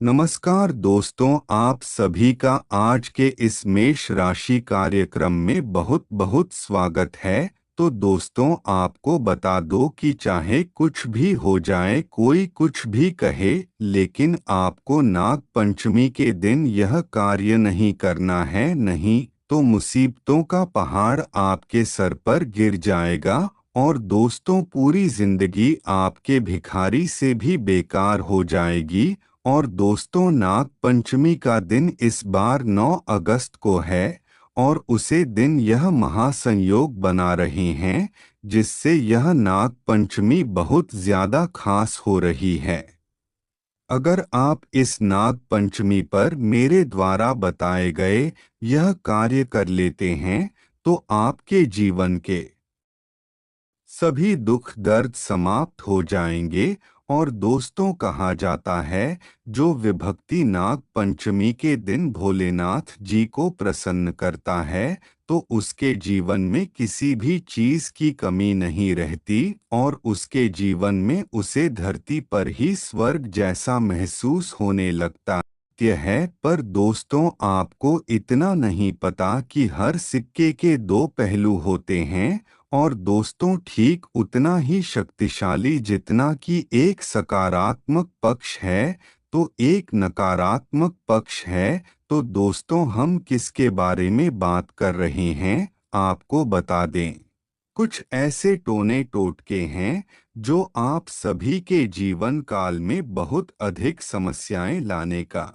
नमस्कार दोस्तों, आप सभी का आज के इस मेष राशि कार्यक्रम में बहुत बहुत स्वागत है। तो दोस्तों, आपको बता दो कि चाहे कुछ भी हो जाए, कोई कुछ भी कहे, लेकिन आपको नाग पंचमी के दिन यह कार्य नहीं करना है, नहीं तो मुसीबतों का पहाड़ आपके सर पर गिर जाएगा। और दोस्तों, पूरी जिंदगी आपके भिखारी से भी बेकार हो जाएगी। और दोस्तों, नाग पंचमी का दिन इस बार 9 अगस्त को है और उसे दिन यह महासंयोग बना रहे हैं, जिससे यह नाग पंचमी बहुत ज्यादा खास हो रही है। अगर आप इस नाग पंचमी पर मेरे द्वारा बताए गए यह कार्य कर लेते हैं, तो आपके जीवन के सभी दुख दर्द समाप्त हो जाएंगे। और दोस्तों, कहा जाता है, जो विभक्ति नाग पंचमी के दिन भोलेनाथ जी को प्रसन्न करता है, तो उसके जीवन में किसी भी चीज की कमी नहीं रहती और उसके जीवन में उसे धरती पर ही स्वर्ग जैसा महसूस होने लगता है। पर दोस्तों, आपको इतना नहीं पता कि हर सिक्के के दो पहलू होते हैं। और दोस्तों, ठीक उतना ही शक्तिशाली जितना कि एक सकारात्मक पक्ष है, तो एक नकारात्मक पक्ष है। तो दोस्तों, हम किसके बारे में बात कर रहे हैं, आपको बता दें। कुछ ऐसे टोने टोटके हैं जो आप सभी के जीवन काल में बहुत अधिक समस्याएं लाने का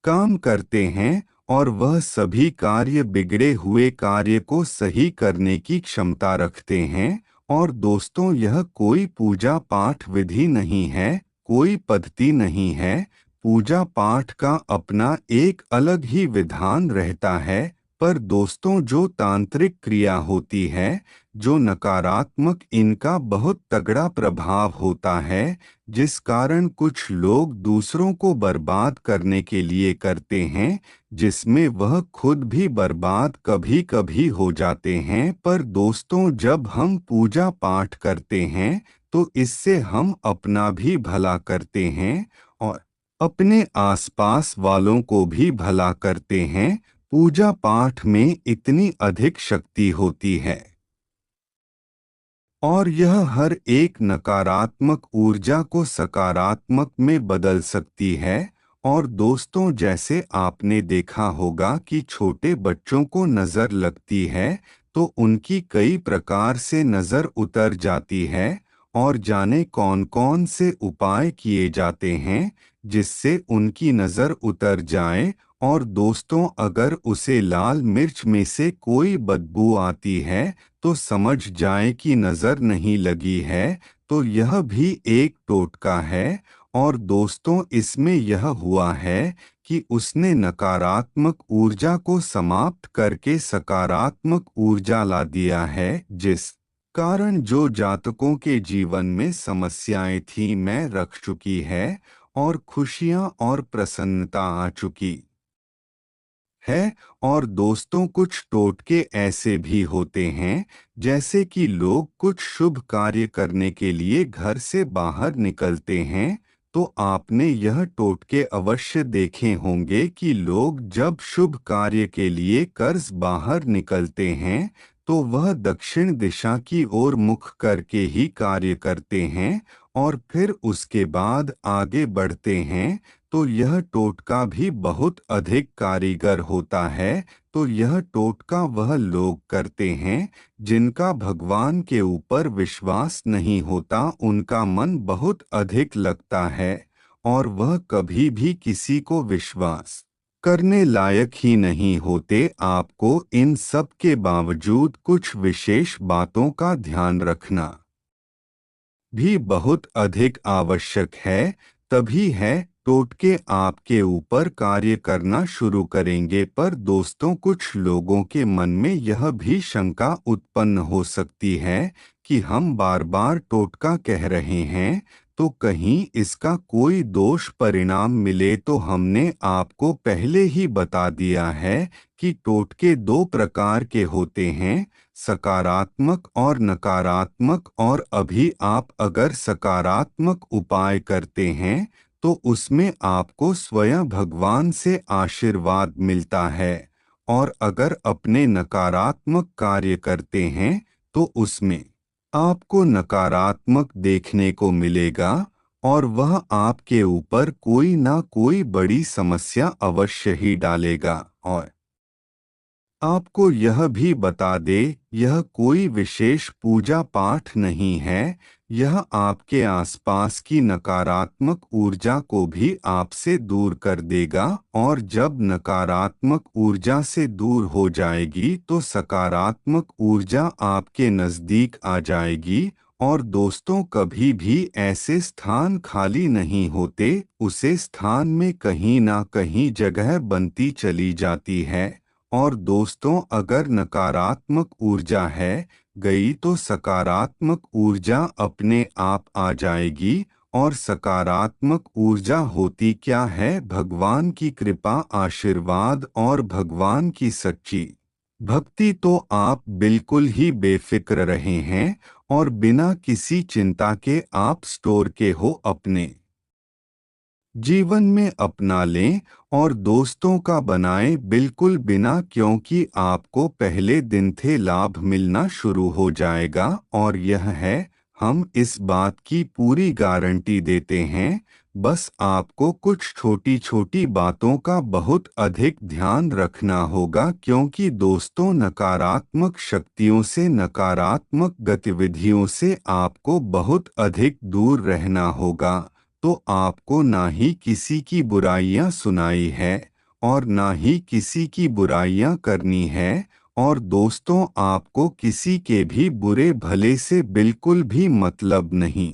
काम करते हैं, और वह सभी कार्य बिगड़े हुए कार्य को सही करने की क्षमता रखते हैं। और दोस्तों, यह कोई पूजा पाठ विधि नहीं है, कोई पद्धति नहीं है। पूजा पाठ का अपना एक अलग ही विधान रहता है। पर दोस्तों, जो तांत्रिक क्रिया होती है, जो नकारात्मक, इनका बहुत तगड़ा प्रभाव होता है, जिस कारण कुछ लोग दूसरों को बर्बाद करने के लिए करते हैं, जिसमें वह खुद भी बर्बाद कभी कभी हो जाते हैं। पर दोस्तों, जब हम पूजा पाठ करते हैं, तो इससे हम अपना भी भला करते हैं और अपने आसपास वालों को भी भला करते हैं। पूजा पाठ में इतनी अधिक शक्ति होती है और यह हर एक नकारात्मक ऊर्जा को सकारात्मक में बदल सकती है। और दोस्तों, जैसे आपने देखा होगा कि छोटे बच्चों को नज़र लगती है, तो उनकी कई प्रकार से नज़र उतर जाती है। और जाने कौन कौन से उपाय किए जाते हैं जिससे उनकी नज़र उतर जाए। और दोस्तों, अगर उसे लाल मिर्च में से कोई बदबू आती है, तो समझ जाए कि नज़र नहीं लगी है। तो यह भी एक टोटका है। और दोस्तों, इसमें यह हुआ है कि उसने नकारात्मक ऊर्जा को समाप्त करके सकारात्मक ऊर्जा ला दिया है, जिस कारण जो जातकों के जीवन में समस्याएं थी मैं रख चुकी है और खुशियां और प्रसन्नता आ चुकी है। और दोस्तों, कुछ टोटके ऐसे भी होते हैं, जैसे कि लोग कुछ शुभ कार्य करने के लिए घर से बाहर निकलते हैं, तो आपने यह टोटके अवश्य देखे होंगे कि लोग जब शुभ कार्य के लिए कर्ज बाहर निकलते हैं, तो वह दक्षिण दिशा की ओर मुख करके ही कार्य करते हैं और फिर उसके बाद आगे बढ़ते हैं। तो यह टोटका भी बहुत अधिक कारीगर होता है। तो यह टोटका वह लोग करते हैं जिनका भगवान के ऊपर विश्वास नहीं होता, उनका मन बहुत अधिक लगता है और वह कभी भी किसी को विश्वास करने लायक ही नहीं होते। आपको इन सब के बावजूद कुछ विशेष बातों का ध्यान रखना भी बहुत अधिक आवश्यक है। तभी है टोटके आपके ऊपर कार्य करना शुरू करेंगे। पर दोस्तों, कुछ लोगों के मन में यह भी शंका उत्पन्न हो सकती है कि हम बार बार टोटका कह रहे हैं, तो कहीं इसका कोई दोष परिणाम मिले। तो हमने आपको पहले ही बता दिया है कि टोटके दो प्रकार के होते हैं, सकारात्मक और नकारात्मक। और अभी आप अगर सकारात्मक उपाय करते हैं, तो उसमें आपको स्वयं भगवान से आशीर्वाद मिलता है। और अगर अपने नकारात्मक कार्य करते हैं तो उसमें आपको नकारात्मक देखने को मिलेगा, और वह आपके ऊपर कोई ना कोई बड़ी समस्या अवश्य ही डालेगा। और आपको यह भी बता दे, यह कोई विशेष पूजा पाठ नहीं है, यह आपके आसपास की नकारात्मक ऊर्जा को भी आपसे दूर कर देगा। और जब नकारात्मक ऊर्जा से दूर हो जाएगी तो सकारात्मक ऊर्जा आपके नज़दीक आ जाएगी। और दोस्तों, कभी भी ऐसे स्थान खाली नहीं होते, उसे स्थान में कहीं ना कहीं जगह बनती चली जाती है। और दोस्तों, अगर नकारात्मक ऊर्जा है गई तो सकारात्मक ऊर्जा अपने आप आ जाएगी। और सकारात्मक ऊर्जा होती क्या है? भगवान की कृपा, आशीर्वाद और भगवान की सच्ची भक्ति। तो आप बिल्कुल ही बेफिक्र रहे हैं और बिना किसी चिंता के आप स्टोर के हो अपने जीवन में अपना लें और दोस्तों का बनाएं बिल्कुल बिना, क्योंकि आपको पहले दिन थे लाभ मिलना शुरू हो जाएगा। और यह है, हम इस बात की पूरी गारंटी देते हैं। बस आपको कुछ छोटी छोटी बातों का बहुत अधिक ध्यान रखना होगा, क्योंकि दोस्तों, नकारात्मक शक्तियों से, नकारात्मक गतिविधियों से आपको बहुत अधिक दूर रहना होगा। तो आपको ना ही किसी की बुराइयां सुनाई है और ना ही किसी की बुराइयां करनी है। और दोस्तों, आपको किसी के भी बुरे भले से बिल्कुल भी मतलब नहीं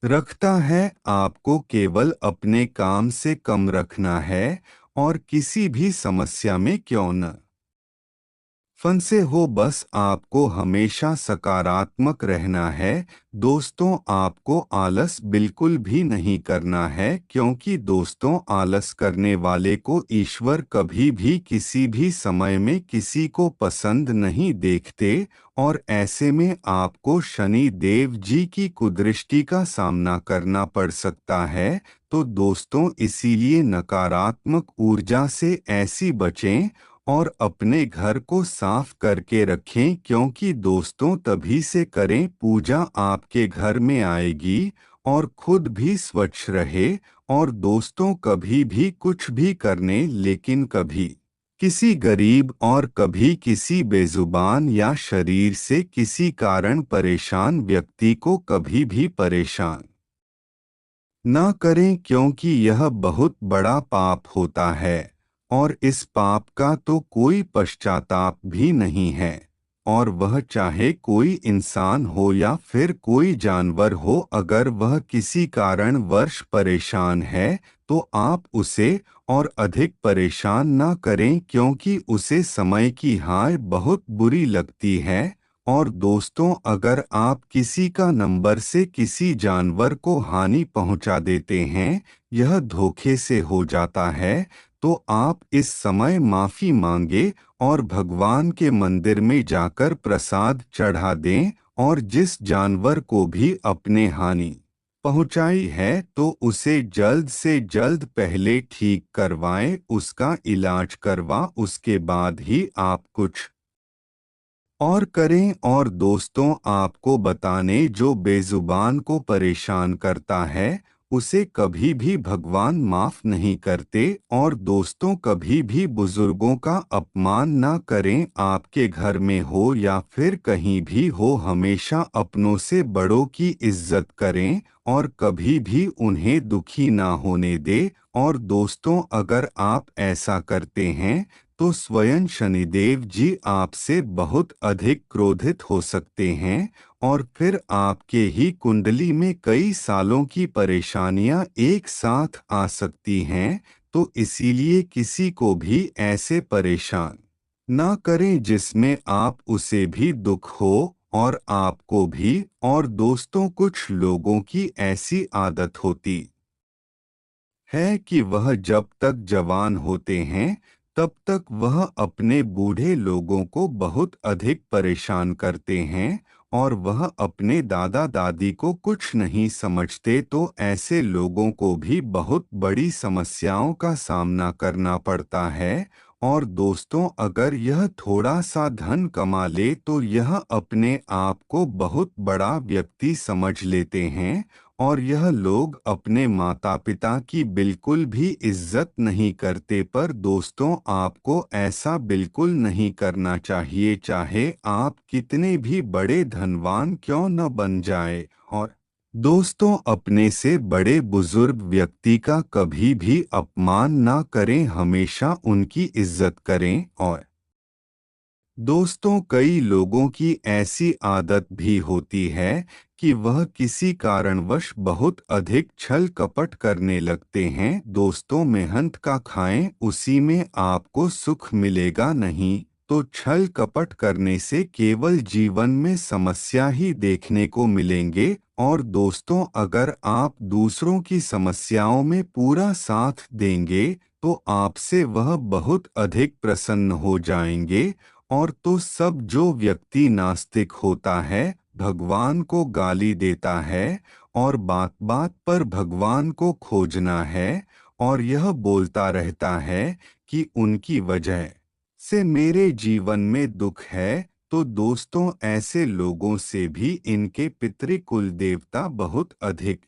रखता है। आपको केवल अपने काम से कम रखना है, और किसी भी समस्या में क्यों न फंसे हो, बस आपको हमेशा सकारात्मक रहना है। दोस्तों, आपको आलस बिल्कुल भी नहीं करना है, क्योंकि दोस्तों, आलस करने वाले को ईश्वर कभी भी किसी भी समय में किसी को पसंद नहीं देखते। और ऐसे में आपको शनि देव जी की कुदृष्टि का सामना करना पड़ सकता है। तो दोस्तों, इसीलिए नकारात्मक ऊर्जा से ऐसी बचें और अपने घर को साफ करके रखें, क्योंकि दोस्तों, तभी से करें पूजा आपके घर में आएगी और खुद भी स्वच्छ रहे। और दोस्तों, कभी भी कुछ भी करने, लेकिन कभी किसी गरीब और कभी किसी बेजुबान या शरीर से किसी कारण परेशान व्यक्ति को कभी भी परेशान ना करें, क्योंकि यह बहुत बड़ा पाप होता है। और इस पाप का तो कोई पश्चाताप भी नहीं है। और वह चाहे कोई इंसान हो या फिर कोई जानवर हो, अगर वह किसी कारण वर्ष परेशान है तो आप उसे और अधिक परेशान ना करें, क्योंकि उसे समय की हाय बहुत बुरी लगती है। और दोस्तों, अगर आप किसी का नंबर से किसी जानवर को हानि पहुंचा देते हैं, यह धोखे से हो जाता है, तो आप इस समय माफी मांगे और भगवान के मंदिर में जाकर प्रसाद चढ़ा दें। और जिस जानवर को भी अपने हानि पहुंचाई है तो उसे जल्द से जल्द पहले ठीक करवाएं, उसका इलाज करवा, उसके बाद ही आप कुछ और करें। और दोस्तों, आपको बताने, जो बेजुबान को परेशान करता है उसे कभी भी भगवान माफ नहीं करते। और दोस्तों, कभी भी बुजुर्गों का अपमान ना करें, आपके घर में हो या फिर कहीं भी हो, हमेशा अपनों से बड़ों की इज्जत करें और कभी भी उन्हें दुखी ना होने दे। और दोस्तों, अगर आप ऐसा करते हैं तो स्वयं शनिदेव जी आपसे बहुत अधिक क्रोधित हो सकते हैं, और फिर आपके ही कुंडली में कई सालों की परेशानियां एक साथ आ सकती हैं। तो इसीलिए किसी को भी ऐसे परेशान ना करें जिसमें आप उसे भी दुख हो और आपको भी। और दोस्तों, कुछ लोगों की ऐसी आदत होती है कि वह जब तक जवान होते हैं तब तक वह अपने बूढ़े लोगों को बहुत अधिक परेशान करते हैं। और वह अपने दादा दादी को कुछ नहीं समझते, तो ऐसे लोगों को भी बहुत बड़ी समस्याओं का सामना करना पड़ता है। और दोस्तों, अगर यह थोड़ा सा धन कमा ले तो यह अपने आप को बहुत बड़ा व्यक्ति समझ लेते हैं, और यह लोग अपने माता पिता की बिल्कुल भी इज्जत नहीं करते। पर दोस्तों, आपको ऐसा बिल्कुल नहीं करना चाहिए, चाहे आप कितने भी बड़े धनवान क्यों न बन जाए। और दोस्तों, अपने से बड़े बुजुर्ग व्यक्ति का कभी भी अपमान ना करें, हमेशा उनकी इज्जत करें। और दोस्तों, कई लोगों की ऐसी आदत भी होती है कि वह किसी कारणवश बहुत अधिक छल कपट करने लगते हैं। दोस्तों, मेहनत का खाएं, उसी में आपको सुख मिलेगा नहीं तो छल कपट करने से केवल जीवन में समस्या ही देखने को मिलेंगे। और दोस्तों, अगर आप दूसरों की समस्याओं में पूरा साथ देंगे तो आपसे वह बहुत अधिक प्रसन्न हो जाएंगे। और तो सब जो व्यक्ति नास्तिक होता है, भगवान को गाली देता है और बात बात पर भगवान को खोजना है, और यह बोलता रहता है कि उनकी वजह से मेरे जीवन में दुख है, तो दोस्तों, ऐसे लोगों से भी इनके पितृकुल देवता बहुत अधिक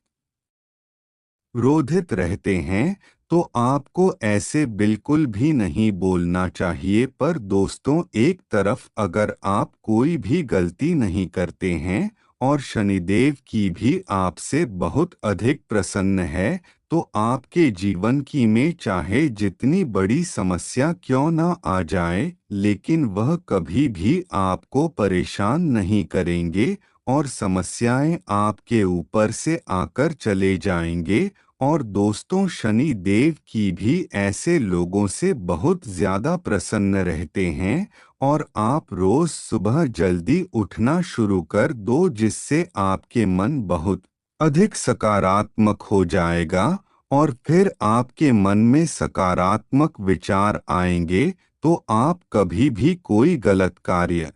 क्रोधित रहते हैं। तो आपको ऐसे बिल्कुल भी नहीं बोलना चाहिए। पर दोस्तों, एक तरफ अगर आप कोई भी गलती नहीं करते हैं और शनिदेव की भी आपसे बहुत अधिक प्रसन्न है, तो आपके जीवन की में चाहे जितनी बड़ी समस्या क्यों ना आ जाए, लेकिन वह कभी भी आपको परेशान नहीं करेंगे और समस्याएं आपके ऊपर से आकर चले जाएंगे। और दोस्तों, शनि देव की भी ऐसे लोगों से बहुत ज्यादा प्रसन्न रहते हैं। और आप रोज सुबह जल्दी उठना शुरू कर दो, जिससे आपके मन बहुत अधिक सकारात्मक हो जाएगा। और फिर आपके मन में सकारात्मक विचार आएंगे तो आप कभी भी कोई गलत कार्य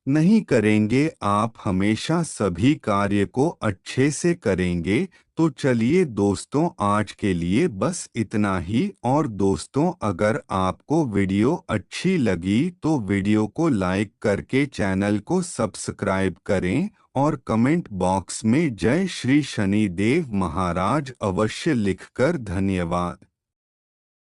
नहीं करेंगे, आप हमेशा सभी कार्य को अच्छे से करेंगे। तो चलिए दोस्तों, आज के लिए बस इतना ही। और दोस्तों, अगर आपको वीडियो अच्छी लगी तो वीडियो को लाइक करके चैनल को सब्सक्राइब करें, और कमेंट बॉक्स में जय श्री शनि देव महाराज अवश्य लिखकर धन्यवाद।